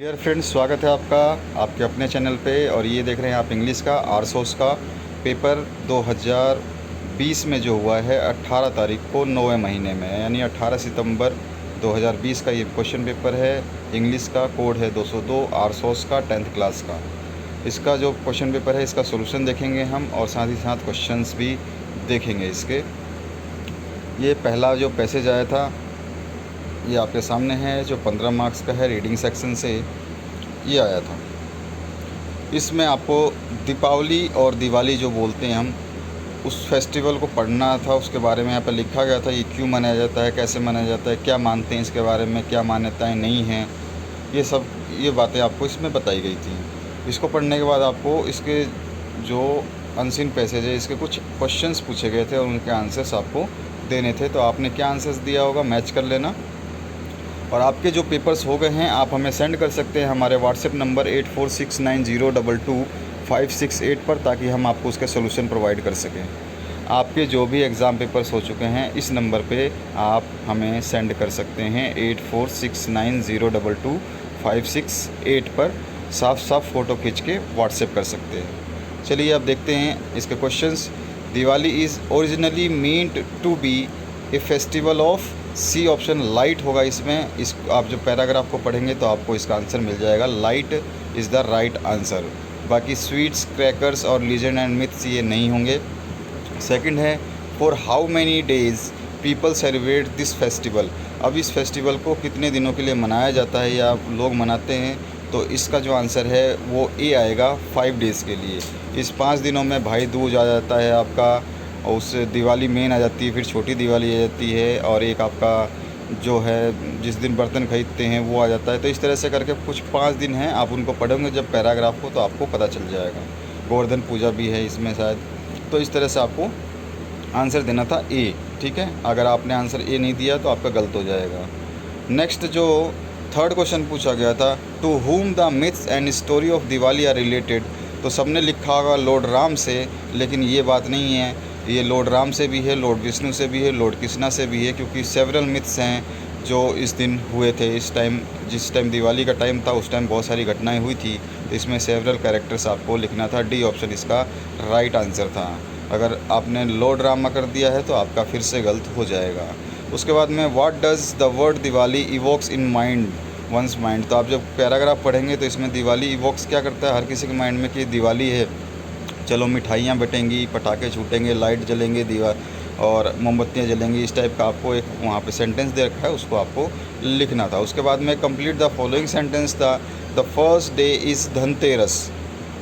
Dear friends, स्वागत है आपका आपके अपने चैनल पे। और ये देख रहे हैं आप इंग्लिश का आरसोस का पेपर 2020 में जो हुआ है 18 तारीख को 9वें महीने में, यानी 18 सितंबर 2020 का ये क्वेश्चन पेपर है। इंग्लिश का कोड है 202, आरसोस का 10th क्लास का। इसका जो क्वेश्चन पेपर है इसका सोल्यूशन देखेंगे हम, और साथ ही साथ क्वेश्चंस भी देखेंगे इसके। ये पहला जो पैसेज आया था ये आपके सामने है, जो 15 मार्क्स का है, रीडिंग सेक्शन से ये आया था। इसमें आपको दीपावली और दिवाली जो बोलते हैं हम, उस फेस्टिवल को पढ़ना था। उसके बारे में यहाँ पर लिखा गया था, ये क्यों मनाया जाता है, कैसे मनाया जाता है, क्या मानते हैं इसके बारे में, क्या मान्यताएं नहीं हैं, ये बातें आपको इसमें बताई गई थी। इसको पढ़ने के बाद आपको इसके जो अनसीन पैसेज है इसके कुछ क्वेश्चंस पूछे गए थे और उनके आंसर्स आपको देने थे। तो आपने क्या आंसर्स दिया होगा मैच कर लेना। और आपके जो पेपर्स हो गए हैं आप हमें सेंड कर सकते हैं हमारे व्हाट्सएप नंबर 8469022568 पर, ताकि हम आपको उसका सोल्यूशन प्रोवाइड कर सकें। आपके जो भी एग्ज़ाम पेपर्स हो चुके हैं इस नंबर पे आप हमें सेंड कर सकते हैं 8469022568 पर। साफ साफ फ़ोटो खींच के व्हाट्सएप कर सकते हैं। चलिए अब देखते हैं इसके questions. Diwali is originally meant to be a festival of, C option light होगा इसमें। इस आप जब पैराग्राफ को पढ़ेंगे तो आपको इसका आंसर मिल जाएगा। Light is the right answer. बाकी स्वीट्स, क्रैकर्स और लीजेंड एंड मिथ्स ये नहीं होंगे। सेकंड है, for how many days people celebrate this festival. अब इस फेस्टिवल को कितने दिनों के लिए मनाया जाता है या लोग मनाते हैं, तो इसका जो आंसर है वो ए आएगा, 5 डेज़ के लिए। इस 5 दिनों में भाई दूज आ जाता है आपका, और उससे दिवाली मेन आ जाती है, फिर छोटी दिवाली आ जाती है, और एक आपका जो है जिस दिन बर्तन खरीदते हैं वो आ जाता है। तो इस तरह से करके कुछ 5 दिन हैं, आप उनको पढ़ोगे जब पैराग्राफ को तो आपको पता चल जाएगा। गोवर्धन पूजा भी है इसमें शायद। तो इस तरह से आपको आंसर देना था ए, ठीक है। अगर आपने आंसर ए नहीं दिया तो आपका गलत हो जाएगा। नेक्स्ट जो थर्ड क्वेश्चन पूछा गया था, to whom the myths and story of Diwali are related. तो सबने लिखा होगा लॉर्ड राम से, लेकिन ये बात नहीं है। ये लॉर्ड राम से भी है, लॉर्ड विष्णु से भी है, लॉर्ड कृष्णा से भी है, क्योंकि सेवरल मिथ्स हैं जो इस दिन हुए थे। इस टाइम जिस टाइम दिवाली का टाइम था उस टाइम बहुत सारी घटनाएं हुई थी, तो इसमें सेवरल कैरेक्टर्स आपको लिखना था। डी ऑप्शन इसका राइट आंसर था। अगर आपने लॉर्ड रामा कर दिया है तो आपका फिर से गलत हो जाएगा। उसके बाद में what does the word Diwali evokes in mind once mind. तो आप जब पैराग्राफ पढ़ेंगे तो इसमें दिवाली इवोक्स क्या करता है हर किसी के माइंड में कि दिवाली है, चलो मिठाइयाँ बटेंगी, पटाखे छूटेंगे, लाइट जलेंगे, दीवार और मोमबत्तियाँ जलेंगी। इस टाइप का आपको एक वहाँ पे सेंटेंस दे रखा है, उसको आपको लिखना था। उसके बाद में कंप्लीट द फॉलोइंग सेंटेंस था, the first day is Dhanteras,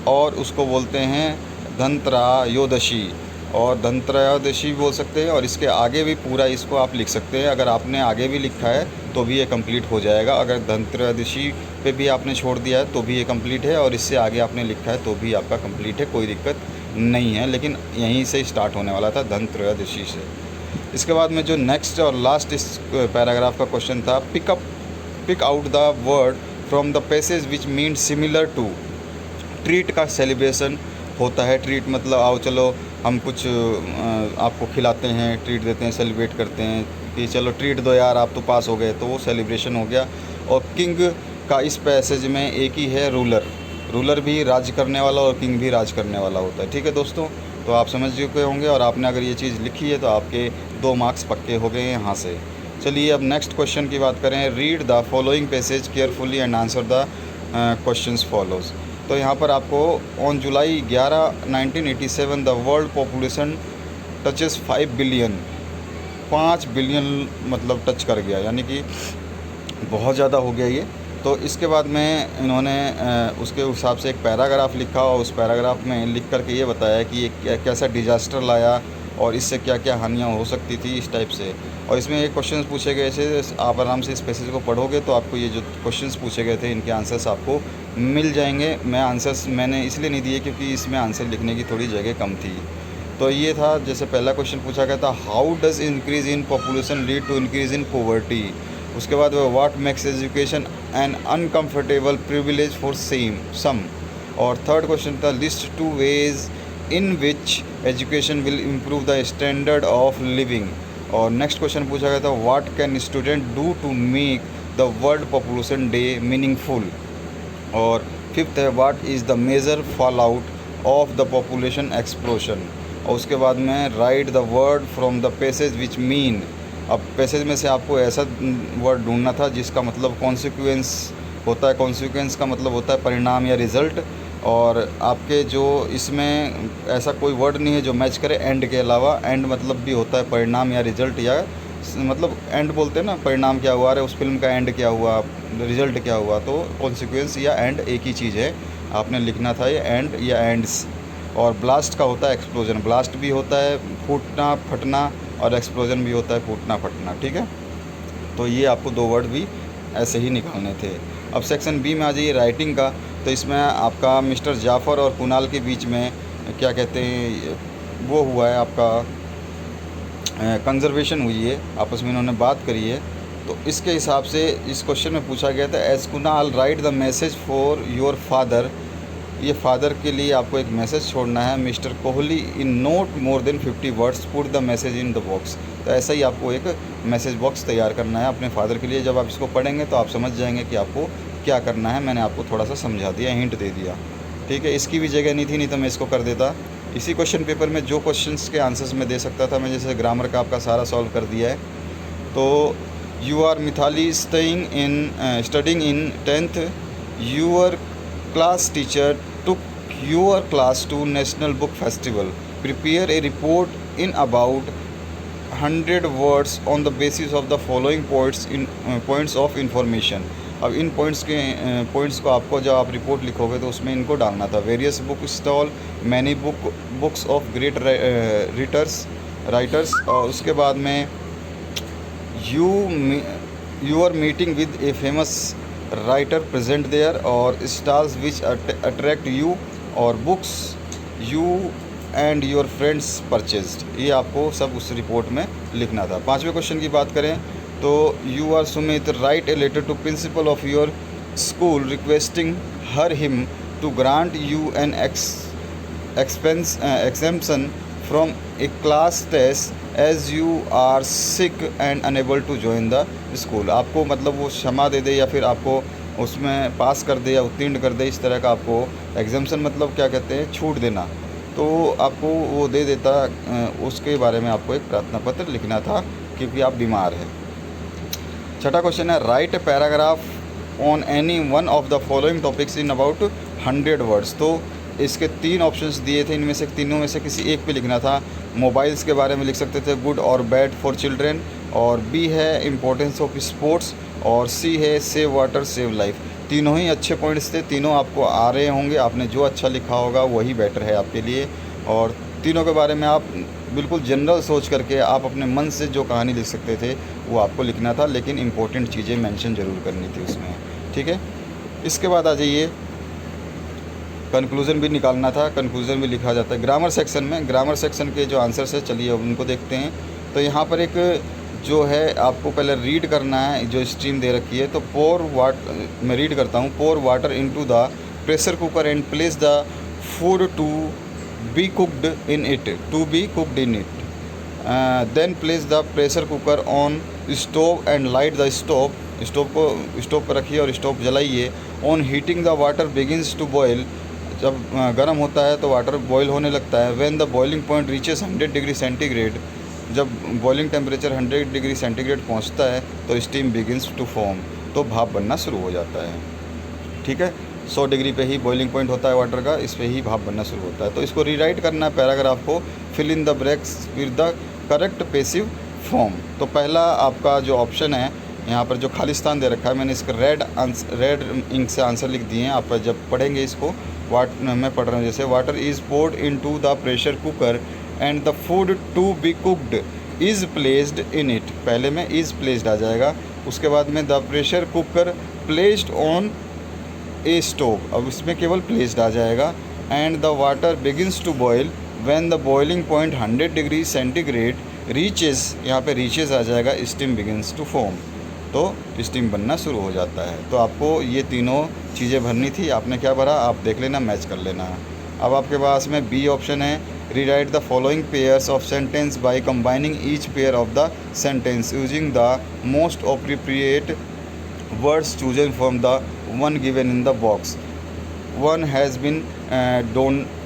और उसको बोलते हैं धनत्रयोदशी, और धनत्रयोदशी बोल सकते हैं। और इसके आगे भी पूरा इसको आप लिख सकते हैं। अगर आपने आगे भी लिखा है तो भी ये कंप्लीट हो जाएगा। अगर धनत्रयोदशी पे भी आपने छोड़ दिया है तो भी ये कंप्लीट है, और इससे आगे आपने लिखा है तो भी आपका कंप्लीट है, कोई दिक्कत नहीं है। लेकिन यहीं से स्टार्ट होने वाला था, धनत्रयोदशी से। इसके बाद में जो नेक्स्ट और लास्ट इस पैराग्राफ का क्वेश्चन था, pick out the word from the passage which mean similar to. Treat का सेलिब्रेशन होता है। ट्रीट मतलब आओ चलो हम कुछ आपको खिलाते हैं, ट्रीट देते हैं, सेलिब्रेट करते हैं कि चलो ट्रीट दो यार आप तो पास हो गए, तो वो सेलिब्रेशन हो गया। और किंग का इस पैसेज में एक ही है, रूलर। रूलर भी राज करने वाला और किंग भी राज करने वाला होता है। ठीक है दोस्तों, तो आप समझ चुके होंगे, और आपने अगर ये चीज़ लिखी है तो आपके 2 मार्क्स पक्के हो गए यहाँ से। चलिए अब नेक्स्ट क्वेश्चन की बात करें। Read the following passage carefully and answer the questions follows. तो यहाँ पर आपको on July 11, 1987 the world population touches 5 billion, 5 billion मतलब टच कर गया, यानी कि बहुत ज़्यादा हो गया ये। तो इसके बाद में इन्होंने उसके हिसाब से एक पैराग्राफ लिखा, और उस पैराग्राफ में लिख करके ये बताया कि ये कैसा डिजास्टर लाया और इससे क्या क्या हानियाँ हो सकती थी, इस टाइप से। और इसमें एक क्वेश्चंस पूछे गए थे, आप आराम से इस पैसेज को पढ़ोगे तो आपको ये जो क्वेश्चंस पूछे गए थे इनके आंसर्स आपको मिल जाएंगे। मैंने इसलिए नहीं दिए क्योंकि इसमें आंसर लिखने की थोड़ी जगह कम थी। तो ये था, जैसे पहला क्वेश्चन पूछा गया था, how does increase in population lead to increase in poverty. उसके बाद what makes education an uncomfortable privilege for some. और थर्ड क्वेश्चन था, list 2 ways in which education will improve the standard of living. और next question पूछा गया था, what can student do to make the world population day meaningful. और fifth है what is the major fall out of the population explosion. और उसके बाद में right the word from the passage which mean. अब पैसेज में से आपको ऐसा वर्ड ढूंढना था जिसका मतलब कॉन्सिक्वेंस होता है। कॉन्सिक्वेंस का मतलब होता है परिणाम या रिज़ल्ट, और आपके जो इसमें ऐसा कोई वर्ड नहीं है जो मैच करे एंड के अलावा। एंड मतलब भी होता है परिणाम या रिज़ल्ट, या मतलब एंड बोलते हैं ना, परिणाम क्या हुआ, अरे उस फिल्म का एंड क्या हुआ, रिज़ल्ट क्या हुआ। तो कॉन्सिक्वेंस या एंड एक ही चीज़ है, आपने लिखना था ये एंड या एंड्स। और ब्लास्ट का होता है एक्सप्लोजन। ब्लास्ट भी होता है फूटना फटना, और एक्सप्लोजन भी होता है फूटना फटना। ठीक है, तो ये आपको दो वर्ड भी ऐसे ही निकालने थे। अब सेक्शन बी में आ जाइए राइटिंग का। तो इसमें आपका मिस्टर जाफ़र और कुणाल के बीच में क्या कहते हैं वो हुआ है, आपका कंजर्वेशन हुई है, आपस में इन्होंने बात करी है। तो इसके हिसाब से इस क्वेश्चन में पूछा गया था as Kunal write the message for your father. ये फादर के लिए आपको एक मैसेज छोड़ना है। Mister Kohli in not more than 50 words put the message in the box. तो ऐसा ही आपको एक मैसेज बॉक्स तैयार करना है अपने फादर के लिए। जब आप इसको पढ़ेंगे तो आप समझ जाएंगे कि आपको क्या करना है। मैंने आपको थोड़ा सा समझा दिया, हिंट दे दिया। ठीक है, इसकी भी जगह नहीं थी, नहीं तो मैं इसको कर देता। इसी क्वेश्चन पेपर में जो क्वेश्चंस के आंसर्स मैं दे सकता था, मैं जैसे ग्रामर का आपका सारा सॉल्व कर दिया है। तो you are Mithali studying in 10th। Your class teacher took your class to National Book Festival. Prepare a report in about 100 words on the basis of the following points of information. अब इन points को आपको जब आप report लिखोगे तो उसमें इनको डालना था। Various book stall, many books of great writers. और उसके बाद में you are meeting with a famous writer present there, और स्टॉल्स विच अट्रैक्ट यू, और books you and your friends purchased. ये आपको सब उस रिपोर्ट में लिखना था। पांचवें क्वेश्चन की बात करें तो you are Sumit write a letter to principal of your school requesting her him to grant you an exemption from a class test as you are sick and unable to join the school। आपको मतलब वो क्षमा दे दे या फिर आपको उसमें पास कर दे या उत्तीर्ण कर दे, इस तरह का आपको एग्जाम्शन मतलब क्या कहते हैं, छूट देना। तो आपको वो दे देता, उसके बारे में आपको एक प्रार्थना पत्र लिखना था क्योंकि आप बीमार हैं। छठा क्वेश्चन है right paragraph on any one of the following topics in about 100 words. तो इसके तीन ऑप्शंस दिए थे, इनमें से तीनों में से किसी एक पे लिखना था। मोबाइल्स के बारे में लिख सकते थे गुड और बैड फॉर चिल्ड्रेन, और बी है इम्पोर्टेंस ऑफ स्पोर्ट्स, और सी है सेव वाटर सेव लाइफ। तीनों ही अच्छे पॉइंट्स थे, तीनों आपको आ रहे होंगे। आपने जो अच्छा लिखा होगा वही बेटर है आपके लिए। और तीनों के बारे में आप बिल्कुल जनरल सोच करके आप अपने मन से जो कहानी लिख सकते थे वो आपको लिखना था, लेकिन इम्पोर्टेंट चीज़ें मेंशन ज़रूर करनी थी उसमें। ठीक है, इसके बाद आ जाइए कंक्लूज़न भी निकालना था। कंक्लूज़न भी लिखा जाता है ग्रामर सेक्शन में। ग्रामर सेक्शन के जो आंसर्स है चलिए उनको देखते हैं। तो यहाँ पर एक जो है आपको पहले रीड करना है, जो स्ट्रीम दे रखी है। तो मैं रीड करता हूँ। Pour water into the pressure cooker and place the food to be cooked in it then place the pressure cooker on stove and light the stove. Stove पर रखिए और स्टोव जलाइए। On heating the water begins to boil. जब गर्म होता है तो water boil होने लगता है। When the boiling point reaches 100 degree centigrade. जब बॉइलिंग टेम्परेचर 100 डिग्री सेंटीग्रेड पहुंचता है तो स्टीम बिगिंस टू फॉर्म। तो भाप बनना शुरू हो जाता है। ठीक है, 100 डिग्री पे ही बॉइलिंग पॉइंट होता है वाटर का, इस पे ही भाप बनना शुरू होता है। तो इसको रीराइट करना है पैराग्राफ को, fill in the blanks with the correct passive form. तो पहला आपका जो ऑप्शन है, यहाँ पर जो खाली स्थान दे रखा है, मैंने इसका रेड इंक से आंसर लिख दिए हैं। आप जब पढ़ेंगे इसको, मैं पढ़ रहा हूँ जैसे water is poured into the pressure cooker and the food to be cooked is placed in it. पहले में इज़ प्लेस्ड आ जाएगा, उसके बाद में the pressure cooker placed on a stove. अब इसमें केवल प्लेस्ड आ जाएगा। And the water begins to boil when the boiling point 100 degree centigrade reaches, यहाँ पे रीचेस आ जाएगा, स्टीम बिगिंस टू फॉर्म। तो स्टीम बनना शुरू हो जाता है। तो आपको ये तीनों चीज़ें भरनी थी। आपने क्या भरा आप देख लेना, मैच कर लेना। अब आपके पास में बी ऑप्शन है rewrite the following pairs of sentence by combining each pair of the sentence using the most appropriate words chosen from the one given in the box. One has been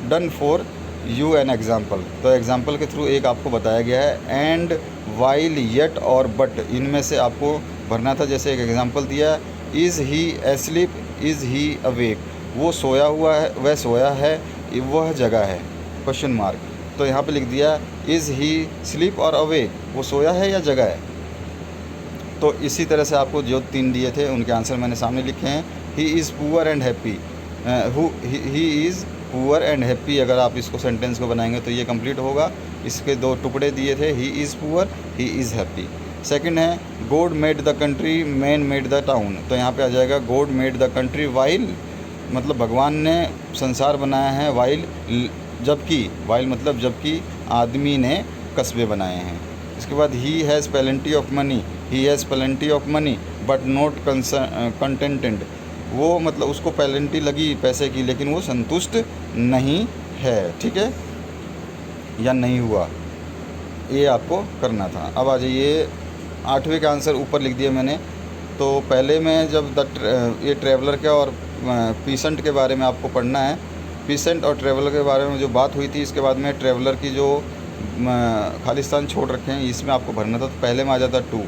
done for you an example. तो example के through एक आपको बताया गया है and, while, yet और but, इनमें से आपको भरना था। जैसे एक एग्जाम्पल दिया, is he asleep, is he awake, वो सोया हुआ है, वह सोया है, वह जगह है, क्वेश्चन मार्क। तो यहाँ पे लिख दिया इज़ ही स्लीप और अवेक, वो सोया है या जगह है। तो इसी तरह से आपको जो 3 दिए थे उनके आंसर मैंने सामने लिखे हैं। ही is poor and happy, he is poor and happy, अगर आप इसको सेंटेंस को बनाएंगे तो ये कंप्लीट होगा। इसके 2 टुकड़े दिए थे, he is poor, he is happy. Second है God made the country, man made the town. तो यहाँ पे आ जाएगा God made the country while, मतलब भगवान ने संसार बनाया है, वाइल जबकि, वाइल मतलब जबकि आदमी ने कस्बे बनाए हैं। इसके बाद he has plenty of money, he has plenty of money but not contented, वो मतलब उसको प्लेंटी लगी पैसे की लेकिन वो संतुष्ट नहीं है, ठीक है, या नहीं हुआ, ये आपको करना था। अब आ जाइए 8वें का आंसर ऊपर लिख दिया मैंने। तो पहले में जब ये ट्रैवलर के और पीसेंट के बारे में आपको पढ़ना है, पीसेंट और ट्रैवलर के बारे में जो बात हुई थी, इसके बाद में ट्रैवलर की जो खालिस्तान छोड़ रखे हैं इसमें आपको भरना था। तो पहले में आ जाता to,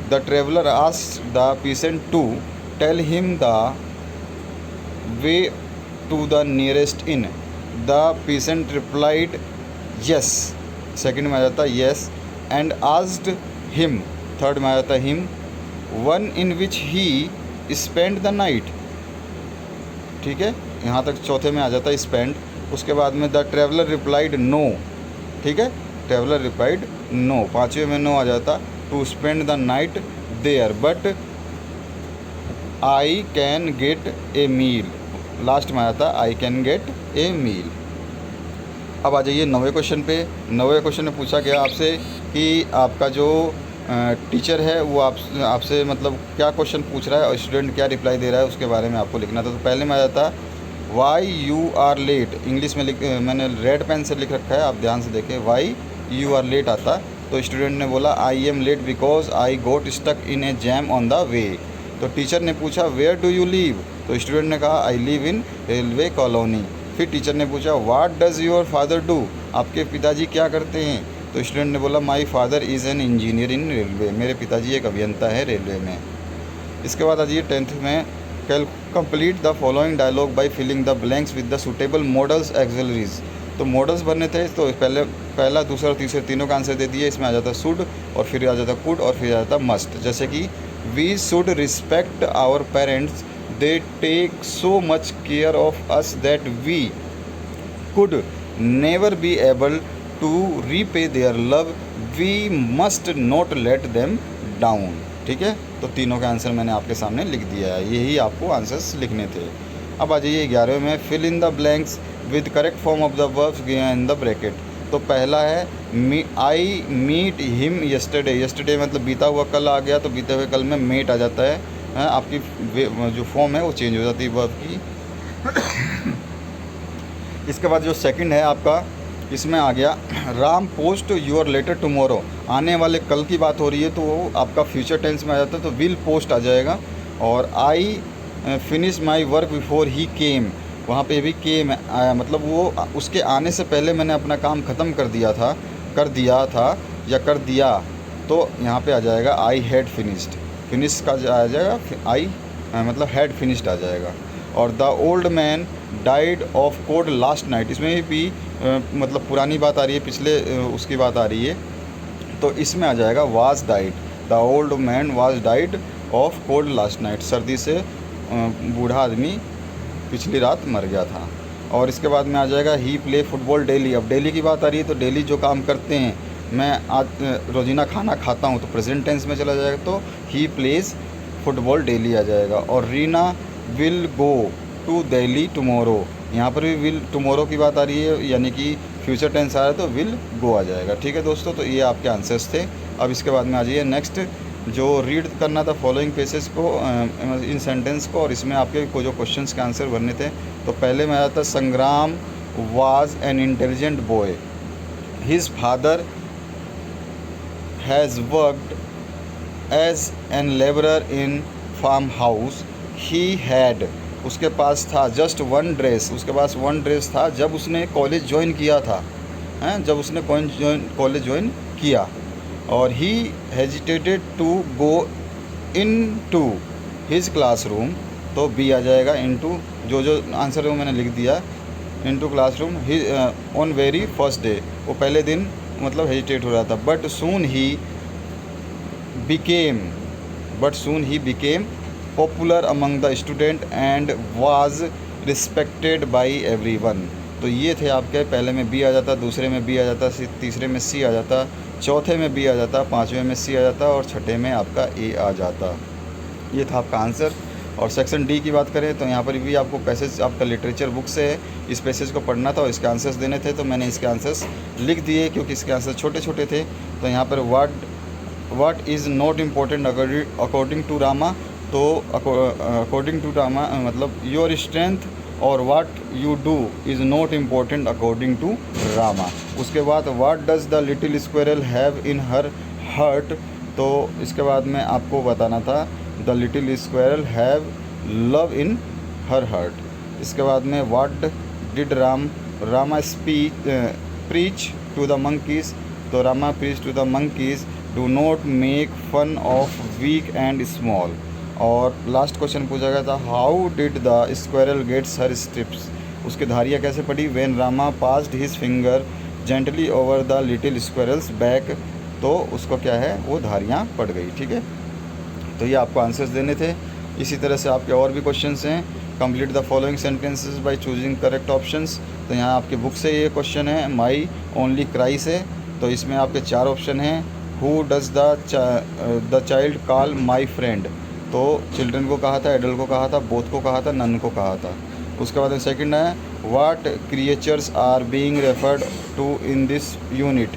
the traveller asked the peasant to tell him the way to the nearest inn, the peasant replied yes, second में आ जाता yes, and asked him, third में आ जाता him, one in which he spend the night, ठीक है, यहाँ तक चौथे में आ जाता है स्पेंड। उसके बाद में द ट्रैवलर रिप्लाइड नो, ठीक है, ट्रैवलर रिप्लाइड नो। 5वें में नो आ जाता to spend the night there but I can get a meal, last में आ जाता आई कैन गेट ए मील। अब आ जाइए 9वें क्वेश्चन पे। 9वें क्वेश्चन में पूछा गया आपसे कि आपका जो टीचर है वो आपसे मतलब क्या क्वेश्चन पूछ रहा है और स्टूडेंट क्या रिप्लाई दे रहा है, उसके बारे में आपको लिखना था। तो पहले में आ जाता why you are late, English में मैंने रेड पेन से लिख रखा है, आप ध्यान से देखें, वाई यू आर लेट आता। तो स्टूडेंट ने बोला I am late because I got stuck in a jam on the way. तो टीचर ने पूछा वेयर डू यू लीव, तो स्टूडेंट ने कहा I live in railway colony. फिर टीचर ने पूछा what does your father do, आपके पिताजी क्या करते हैं, तो स्टूडेंट ने बोला my father is an engineer in railway, मेरे पिताजी एक अभियंता है रेलवे में। इसके बाद आ जाइए 10th में, complete the following dialogue by filling the blanks with the suitable modals auxiliaries. तो मॉडल्स बनने थे, तो पहला दूसरा और तीसरे तीनों का आंसर दे दिए। इसमें आ जाता शुड और फिर आ जाता कुड और फिर आ जाता मस्ट। जैसे कि we should respect our parents, they take so much care of us that we could never be able to repay their love, we must not let them down, ठीक है। तो तीनों का आंसर मैंने आपके सामने लिख दिया है, यही आपको आंसर्स लिखने थे। अब आ जाइए 11वें में, fill in the blanks with correct form of the verbs in the bracket. तो पहला है I meet him yesterday, yesterday मतलब बीता हुआ कल आ गया, तो बीते हुए कल में मेट आ जाता है, आपकी जो फॉर्म है वो चेंज हो जाती है वर्ब की। इसके बाद जो सेकंड है आपका, इसमें आ गया Ram post your letter tomorrow, आने वाले कल की बात हो रही है तो वो आपका फ्यूचर टेंस में आ जाता है, तो विल पोस्ट आ जाएगा। और I finish my work before he came, वहाँ पे भी केम आया, मतलब वो उसके आने से पहले मैंने अपना काम ख़त्म कर दिया था या कर दिया, तो यहाँ पे आ जाएगा आई हैड फिनिश्ड, फिनिश का आ जाएगा आई मतलब हैड फिनिश्ड आ जाएगा। और the old man died of cold last night, इसमें भी मतलब पुरानी बात आ रही है, पिछले उसकी बात आ रही है, तो इसमें आ जाएगा was died, the old man was died of cold last night, सर्दी से बूढ़ा आदमी पिछली रात मर गया था। और इसके बाद में आ जाएगा ही प्ले फुटबॉल डेली, अब डेली की बात आ रही है तो डेली जो काम करते हैं, मैं आज रोज़ाना खाना खाता हूँ, तो प्रेजेंट टेंस में चला जाएगा, तो ही प्लेज फुटबॉल डेली आ जाएगा। और Reena will go to Delhi tomorrow, यहाँ पर भी विल टुमारो की बात आ रही है, यानी कि फ्यूचर टेंस आ रहा है तो विल गो आ जाएगा, ठीक है दोस्तों। तो ये आपके आंसर्स थे। अब इसके बाद में आ जाइए नेक्स्ट, जो रीड करना था फॉलोइंग पेसेस को, इन सेंटेंस को, और इसमें आपके को जो क्वेश्चंस के आंसर भरने थे। तो पहले में आया था Sangram was an intelligent boy, his father has worked as a labourer in farm house, he had, उसके पास था जस्ट वन ड्रेस, उसके पास वन ड्रेस था जब उसने कॉलेज ज्वाइन किया था, हैं, जब उसने कॉलेज ज्वाइन किया। और he hesitated to go into his classroom, तो बी आ जाएगा इनटू, जो आंसर है वो मैंने लिख दिया, into classroom he on very first day, वो पहले दिन मतलब हेजिटेट हो रहा था। But soon he became popular among the student and was respected by everyone. तो ये थे आपके, पहले में बी आ जाता, दूसरे में बी आ जाता, तीसरे में सी आ जाता, चौथे में बी आ जाता, पाँचवें में सी आ जाता और छठे में आपका ए आ जाता। ये था आपका आंसर। और सेक्शन डी की बात करें तो यहाँ पर भी आपको पैसेज आपका लिटरेचर बुक से है, इस पैसेज को पढ़ना था और इसके आंसर्स देने थे, तो मैंने इसके आंसर्स लिख दिए क्योंकि इसके आंसर छोटे छोटे थे। तो यहाँ पर what is not important according to Rama, तो अकॉर्डिंग टू रामा मतलब योर स्ट्रेंथ, और what you do is not important according to Rama. उसके बाद what does the little squirrel have in her heart, तो इसके बाद में आपको बताना था the little squirrel have love in her heart. इसके बाद में what did Rama preach to the monkeys, तो Rama preach to the monkeys do not make fun of weak and small. और लास्ट क्वेश्चन पूछा गया था how did the squirrel gets her stripes, उसकी धारियाँ कैसे पड़ी। When Rama passed his finger gently over the little squirrel's back, तो उसको क्या है वो धारियाँ पड़ गई। ठीक है, तो ये आपको आंसर्स देने थे। इसी तरह से आपके और भी क्वेश्चंस हैं। Complete the following sentences by choosing correct options, तो यहाँ आपके बुक से ये क्वेश्चन है माई ओनली क्राई से, तो इसमें आपके 4 ऑप्शन हैं। Who does the child call my friend, तो चिल्ड्रन को कहा था, एडल्ट को कहा था, बोथ को कहा था, नन को कहा था। उसके बाद सेकंड है what creatures are being referred to in this unit,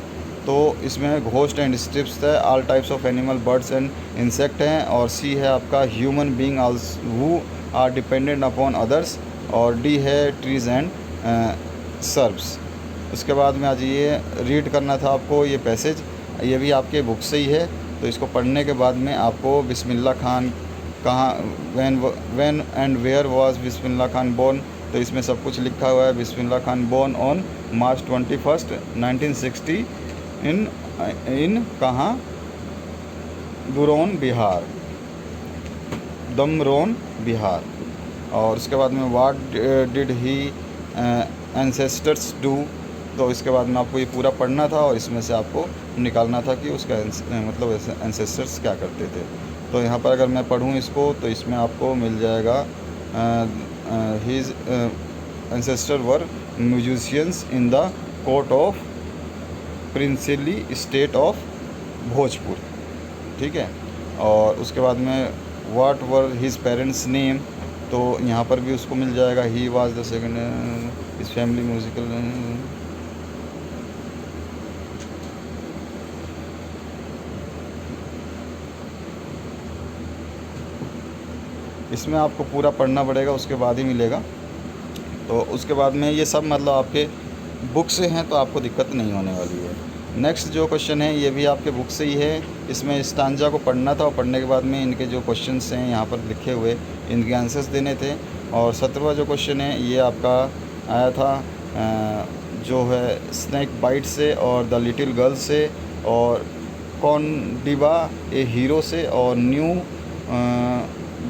तो इसमें घोस्ट एंड स्ट्रिप्स है, all types of animal birds and insect हैं। और सी है आपका human being who are dependent upon others, और डी है ट्रीज एंड सर्ब्स। उसके बाद में आज ये रीड करना था आपको ये पैसेज, ये भी आपके बुक से ही है, तो इसको पढ़ने के बाद में आपको बिस्मिल्लाह खान कहाँ when and where was Bismillah Khan born, तो इसमें सब कुछ लिखा हुआ है। Bismillah Khan born on March 21, 1960 in कहाँ, दुरोन बिहार, दमरोन बिहार। और उसके बाद में what did he ancestors do, तो इसके बाद में आपको ये पूरा पढ़ना था और इसमें से आपको निकालना था कि उसका मतलब एंसेस्टर्स क्या करते थे। तो यहाँ पर अगर मैं पढ़ूँ इसको तो इसमें आपको मिल जाएगा his ancestor were musicians in the court of princely state of Bhojpur. ठीक है, और उसके बाद में what were his parents name, तो यहाँ पर भी उसको मिल जाएगा he was the second his family musical. इसमें आपको पूरा पढ़ना पड़ेगा, उसके बाद ही मिलेगा। तो उसके बाद में ये सब मतलब आपके बुक से हैं, तो आपको दिक्कत नहीं होने वाली है। नेक्स्ट जो क्वेश्चन है ये भी आपके बुक से ही है, इसमें स्टांजा को पढ़ना था और पढ़ने के बाद में इनके जो क्वेश्चंस हैं यहाँ पर लिखे हुए इनके आंसर्स देने थे। और 17वां जो क्वेश्चन है ये आपका आया था जो है स्नैक बाइट से और द लिटिल गर्ल से और कॉन्डिबा ए हीरो से और new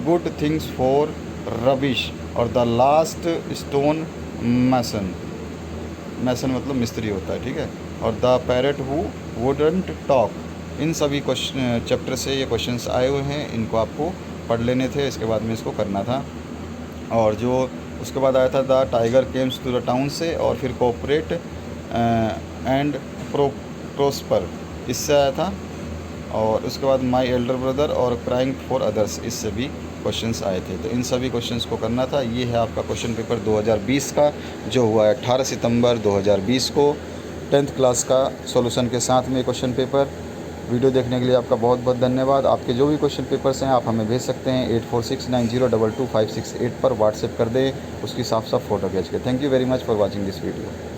good things for rubbish और द लास्ट स्टोन मैसन मतलब मिस्त्री होता है। ठीक है, और the parrot who wouldn't talk, इन सभी क्वेश्चन चैप्टर से ये क्वेश्चंस आए हुए हैं, इनको आपको पढ़ लेने थे, इसके बाद में इसको करना था। और जो उसके बाद आया था the tiger comes to the town से, और फिर कोऑपरेट एंड प्रोस्पर इससे आया था। और उसके बाद माय एल्डर ब्रदर और क्राइंग फॉर अदर्स, इससे भी क्वेश्चंस आए थे। तो इन सभी क्वेश्चंस को करना था। ये है आपका क्वेश्चन पेपर 2020 का जो हुआ है 18 सितंबर 2020 को 10th क्लास का सॉल्यूशन के साथ में क्वेश्चन पेपर। वीडियो देखने के लिए आपका बहुत बहुत धन्यवाद। आपके जो भी क्वेश्चन पेपर्स हैं आप हमें भेज सकते हैं 8469022568 पर व्हाट्सएप कर दें, उसकी साफ साफ फ़ोटो खींच के। Thank you very much for watching this video.